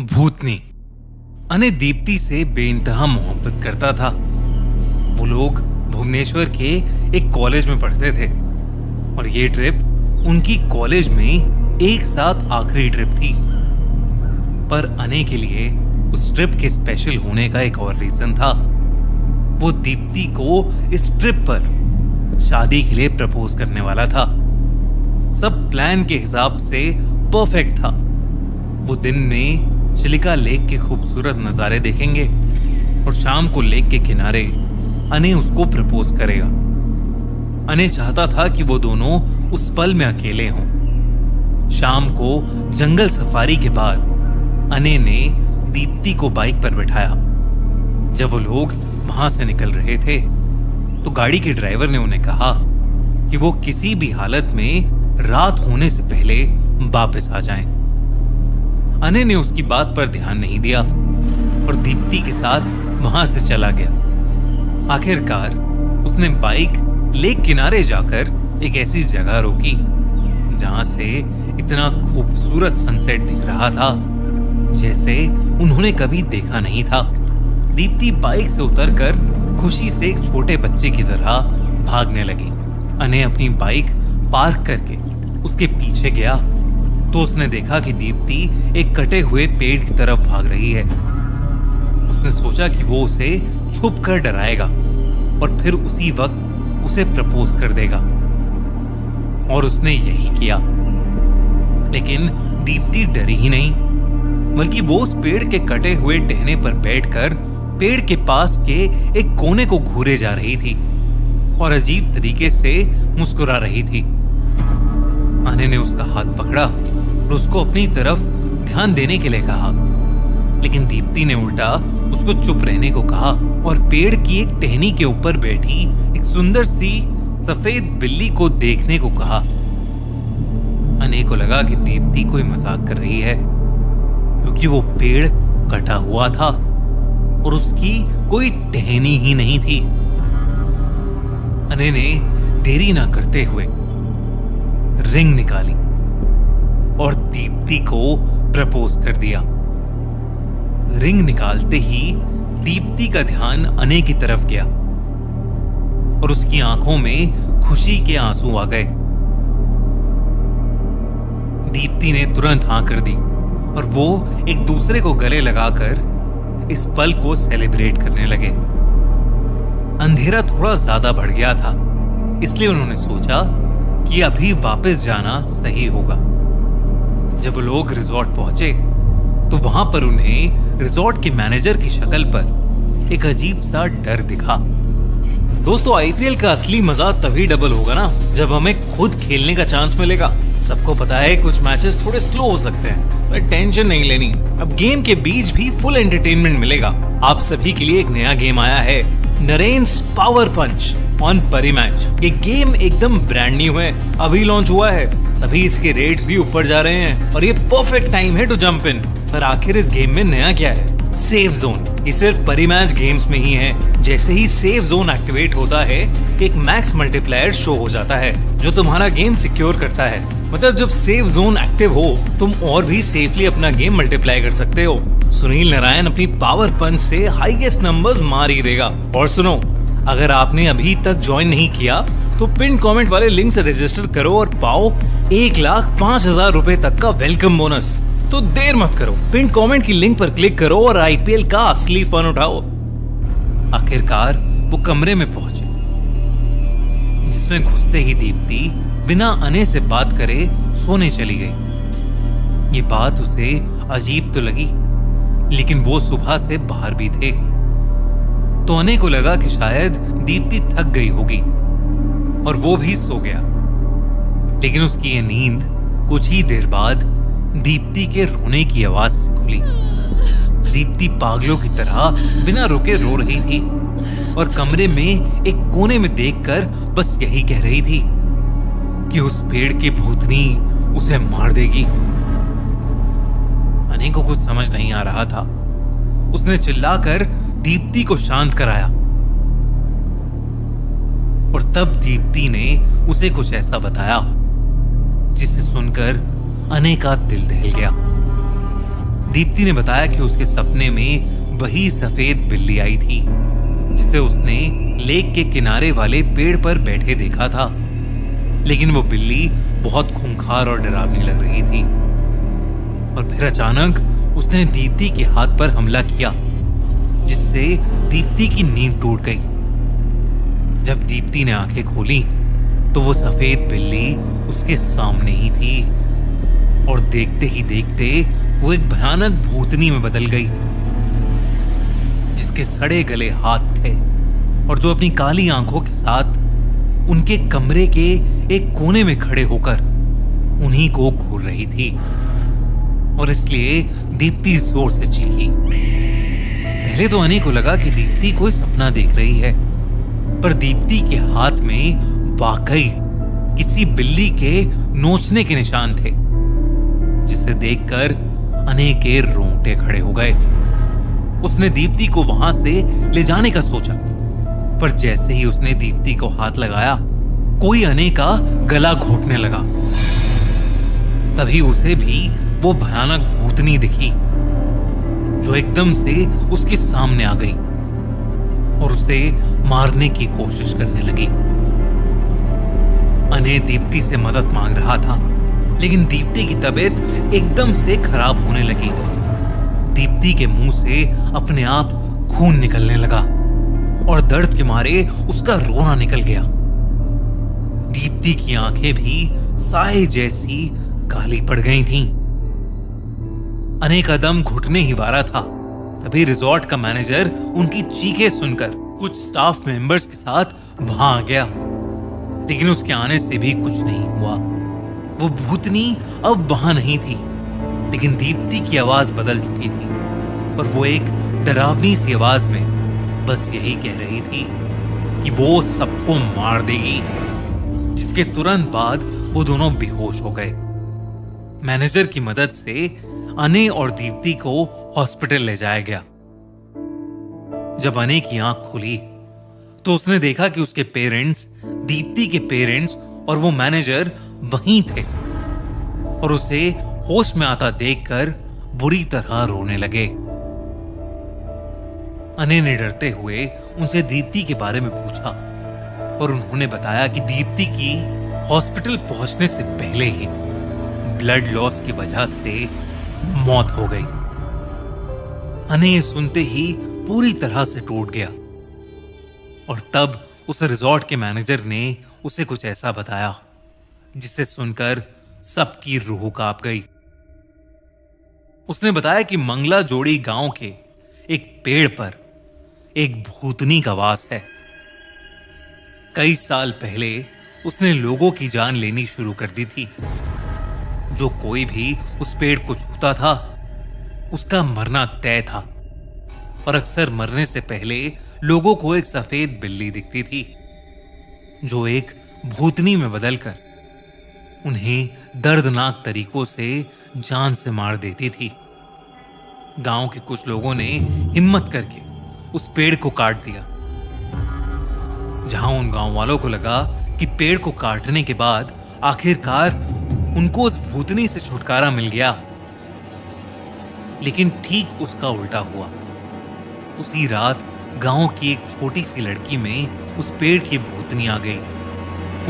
भूतनी। अने दीप्ति से बेइंतहा मोहब्बत करता था। वो लोग भुवनेश्वर के एक कॉलेज में पढ़ते थे और ये ट्रिप उनकी कॉलेज में एक साथ आखिरी ट्रिप थी। पर अने के लिए उस ट्रिप के स्पेशल होने का एक और रीजन था। वो दीप्ति को इस ट्रिप पर शादी के लिए प्रपोज करने वाला था। सब प्लान के हिसाब से परफेक्ट था। वो दिन में चिलिका लेक के खूबसूरत नजारे देखेंगे और शाम को लेक के किनारे अने उसको प्रपोज करेगा। अने चाहता था कि वो दोनों उस पल में अकेले हों। शाम को जंगल सफारी के बाद अने ने दीप्ति को बाइक पर बिठाया। जब वो लोग वहां से निकल रहे थे तो गाड़ी के ड्राइवर ने उन्हें कहा कि वो किसी भी हालत में रात होने से पहले वापस आ जाएं। अने ने उसकी बात पर ध्यान नहीं दिया और दीप्ति के साथ वहां से चला गया। आखिरकार उसने बाइक लेक किनारे जाकर एक ऐसी जगह रोकी जहां से इतना खूबसूरत सनसेट दिख रहा था जैसे उन्होंने कभी देखा नहीं था। दीप्ति बाइक से उतरकर खुशी से एक छोटे बच्चे की तरह भागने लगी। अने अपनी बाइक पार्क करके उसके पीछे गया तो उसने देखा कि दीप्ति एक कटे हुए पेड़ की तरफ भाग रही है। उसने सोचा कि वो उसे छुप कर डराएगा और फिर उसी वक्त उसे प्रपोज कर देगा और उसने यही किया। लेकिन दीप्ति डरी ही नहीं, बल्कि वो उस पेड़ के कटे हुए टहने पर बैठकर पेड़ के पास के एक कोने को घूरे जा रही थी और अजीब तरीके से मुस्कुरा रही थी। अने ने उसका हाथ पकड़ा और उसको अपनी तरफ ध्यान देने के लिए कहा, लेकिन दीप्ति ने उल्टा उसको चुप रहने को कहा और पेड़ की एक टहनी के ऊपर बैठी एक सुंदर सी सफेद बिल्ली को देखने को कहा। अने को लगा कि दीप्ति कोई मजाक कर रही है, क्योंकि वो पेड़ कटा हुआ था और उसकी कोई टहनी ही नहीं थी। अने ने देरी ना करते हुए रिंग निकाली और दीप्ति को प्रपोज कर दिया। रिंग निकालते ही दीप्ति का ध्यान अने की तरफ गया और उसकी आंखों में खुशी के आंसू आ गए। दीप्ति ने तुरंत हाँ कर दी और वो एक दूसरे को गले लगाकर इस पल को सेलिब्रेट करने लगे। अंधेरा थोड़ा ज्यादा बढ़ गया था, इसलिए उन्होंने सोचा कि अभी वापस जाना सही होगा। जब वो लोग रिजॉर्ट पहुंचे तो वहां पर उन्हें रिजॉर्ट के मैनेजर की शक्ल पर एक अजीब सा डर दिखा। दोस्तों, आईपीएल का असली मजा तभी डबल होगा ना जब हमें खुद खेलने का चांस मिलेगा। सबको पता है कुछ मैचेस थोड़े स्लो हो सकते हैं, पर टेंशन नहीं लेनी। अब गेम के बीच भी फुल एंटरटेनमेंट मिलेगा। आप सभी के लिए एक नया गेम आया है, नरेन्स पावर पंच ऑन परिमैच। ये गेम एकदम ब्रांड न्यू है, अभी लॉन्च हुआ है, तभी इसके रेट्स भी ऊपर जा रहे हैं और ये परफेक्ट टाइम है टू जंप इन। पर आखिर इस गेम में नया क्या है? Safe zone. ये सिर्फ परिमैच गेम्स में ही है। जैसे ही सेफ जोन एक्टिवेट होता है, एक मैक्स मल्टीप्लायर शो हो जाता है जो तुम्हारा गेम सिक्योर करता है। मतलब जब सेफ जोन एक्टिव हो, तुम और भी सेफली अपना गेम मल्टीप्लाई कर सकते हो। सुनील नारायण अपनी पावर पंच से हाईएस्ट नंबर्स मार ही देगा। और सुनो, अगर आपने अभी तक ज्वाइन नहीं किया तो पिन कमेंट वाले लिंक से रजिस्टर करो और पाओ 1,05,000 रुपए तक का वेलकम बोनस। तो देर मत करो, पिन कमेंट की लिंक पर क्लिक करो और आईपीएल का असली फन उठाओ। आखिरकार वो कमरे में पहुंचे जिसमें घुसते ही दीप्ति बिना अने से बात करे सोने चली गई। ये बात उसे अजीब तो लगी, लेकिन वो सुबह से बाहर भी थे तो अने को लगा कि शायद दीप्ति थक गई होगी और वो भी सो गया। लेकिन उसकी ये नींद कुछ ही देर बाद दीप्ति के रोने की आवाज से खुली। दीप्ति पागलों की तरह बिना रुके रो रही थी और कमरे में एक कोने में देखकर बस यही कह रही थी कि उस पेड़ की भूतनी उसे मार देगी। अने को कुछ समझ नहीं आ रहा था। उसने चिल्लाकर दीप्ति को शांत कराया और तब दीप्ति ने उसे कुछ ऐसा बताया जिसे सुनकर अने का दिल दहल गया। दीप्ति ने बताया कि उसके सपने में वही सफेद बिल्ली आई थी जिसे उसने लेक के किनारे वाले पेड़ पर बैठे देखा था। लेकिन वो बिल्ली बहुत खूंखार और डरावनी लग रही थी। और फिर अचानक उसने दीप्ति के हाथ पर हमला किया, जिससे दीप्ति की नींद टूट गई। जब दीप्ति ने आंखें खोली तो वो सफेद बिल्ली उसके सामने ही थी और देखते ही देखते वो एक भयानक भूतनी में बदल गई, जिसके सड़े गले हाथ थे और जो अपनी काली आंखों के साथ उनके कमरे के एक कोने में खड़े होकर उन्हीं को घूर रही थी। और इसलिए दीप्ति जोर से चीखी। पहले तो अनी को लगा कि दीप्ति कोई सपना देख रही है, पर दीप्ति के हाथ में वाकई किसी बिल्ली के नोचने के निशान थे, जिसे देखकर अनी के रोंगटे खड़े हो गए। उसने दीप्ति को वहां से ले जाने का सोचा, पर जैसे ही उसने दीप्ति को हाथ लगाया कोई अनी का गला घोटने लगा। तभी उसे भी वो भयानक भूतनी दिखी जो एकदम से उसके सामने आ गई और उसे मारने की कोशिश करने लगी। अने दीप्ति से मदद मांग रहा था, लेकिन दीप्ति की तबीयत एकदम से खराब होने लगी। दीप्ति के मुंह से अपने आप खून निकलने लगा और दर्द के मारे उसका रोना निकल गया। दीप्ति की आंखें भी साए जैसी काली पड़ गई थीं। अने का दम घुटने ही वाला था। तभी रिजॉर्ट का मैनेजर उनकी चीखें सुनकर कुछ स्टाफ मेंबर्स के साथ वहां आ गया, लेकिन उसके आने से भी कुछ नहीं हुआ। वो भूतनी अब वहां नहीं थी, लेकिन दीप्ति की आवाज बदल चुकी थी और वो एक डरावनी सी आवाज में बस यही कह रही थी कि वो सबको मार देगी। जिसके तुरंत बाद वो दोनों बेहोश हो गए। मैनेजर की मदद से अने और दीप्ति को हॉस्पिटल ले जाया गया। जब अने की आंख खुली तो उसने देखा कि उसके पेरेंट्स, दीप्ति के पेरेंट्स और वो मैनेजर वहीं थे और उसे होश में आता देखकर बुरी तरह रोने लगे। अने ने डरते हुए उनसे दीप्ति के बारे में पूछा और उन्होंने बताया कि दीप्ति की हॉस्पिटल पहुंचने से पहले ही ब्लड लॉस की वजह से मौत हो गई। अने ये सुनते ही पूरी तरह से टूट गया और तब उस रिजॉर्ट के मैनेजर ने उसे कुछ ऐसा बताया जिसे सुनकर सबकी रूह कांप गई। उसने बताया कि मंगला जोड़ी गांव के एक पेड़ पर एक भूतनी का वास है। कई साल पहले उसने लोगों की जान लेनी शुरू कर दी थी। जो कोई भी उस पेड़ को छूता था उसका मरना तय था और अक्सर मरने से पहले लोगों को एक सफेद बिल्ली दिखती थी जो एक भूतनी में बदलकर उन्हें दर्दनाक तरीकों से जान से मार देती थी। गांव के कुछ लोगों ने हिम्मत करके उस पेड़ को काट दिया। जहां उन गांव वालों को लगा कि पेड़ को काटने के बाद आखिरकार उनको उस भूतनी से छुटकारा मिल गया, लेकिन ठीक उसका उल्टा हुआ। उसी रात गांव की एक छोटी सी लड़की में उस पेड़ की भूतनी आ गई।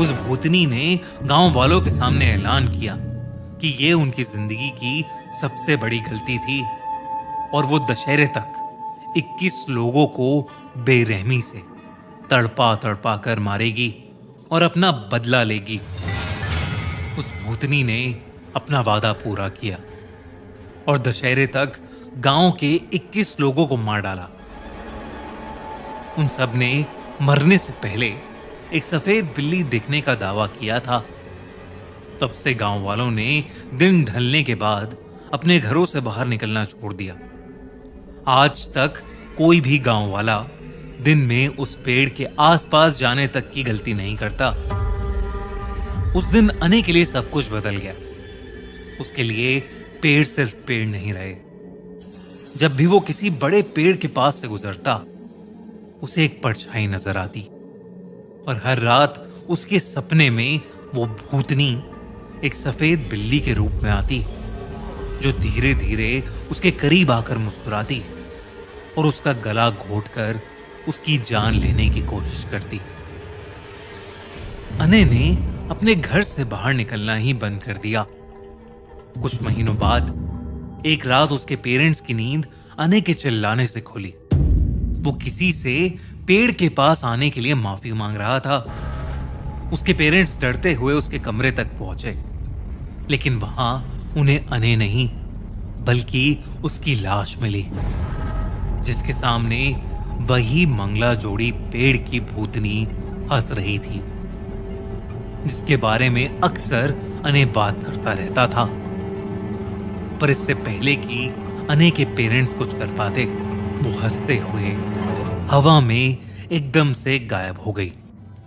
उस भूतनी ने गांव वालों के सामने ऐलान किया कि ये उनकी जिंदगी की सबसे बड़ी गलती थी और वो दशहरे तक 21 लोगों को बेरहमी से तड़पा तड़पा कर मारेगी और अपना बदला लेगी। उस भूतनी ने अपना वादा पूरा किया और दशहरे तक गांव के 21 लोगों को मार डाला। उन सब ने मरने से पहले एक सफेद बिल्ली दिखने का दावा किया था। तब से गांव वालों ने दिन ढलने के बाद अपने घरों से बाहर निकलना छोड़ दिया। आज तक कोई भी गांव वाला दिन में उस पेड़ के आसपास जाने तक की गलती नहीं करता। उस दिन अने के लिए सब कुछ बदल गया। उसके लिए पेड़ सिर्फ पेड़ नहीं रहे। जब भी वो किसी बड़े पेड़ के पास से गुजरता उसे एक परछाई नजर आती और हर रात उसके सपने में वो भूतनी एक सफेद बिल्ली के रूप में आती जो धीरे धीरे उसके करीब आकर मुस्कुराती और उसका गला घोंटकर उसकी जान लेने की कोशिश करती। अने ने अपने घर से बाहर निकलना ही बंद कर दिया। कुछ महीनों बाद एक रात उसके पेरेंट्स की नींद अने के चिल्लाने से खुली। वो किसी से पेड़ के पास आने के लिए माफी मांग रहा था। उसके पेरेंट्स डरते हुए उसके कमरे तक पहुंचे, लेकिन वहां उन्हें अने नहीं बल्कि उसकी लाश मिली, जिसके सामने वही मंगला जोड़ी पेड़ की भूतनी हंस रही थी, जिसके बारे में अक्सर अने बात करता रहता था। पर इससे पहले कि अने के पेरेंट्स कुछ कर पाते, वो हंसते हुए हवा में एकदम से गायब हो गई।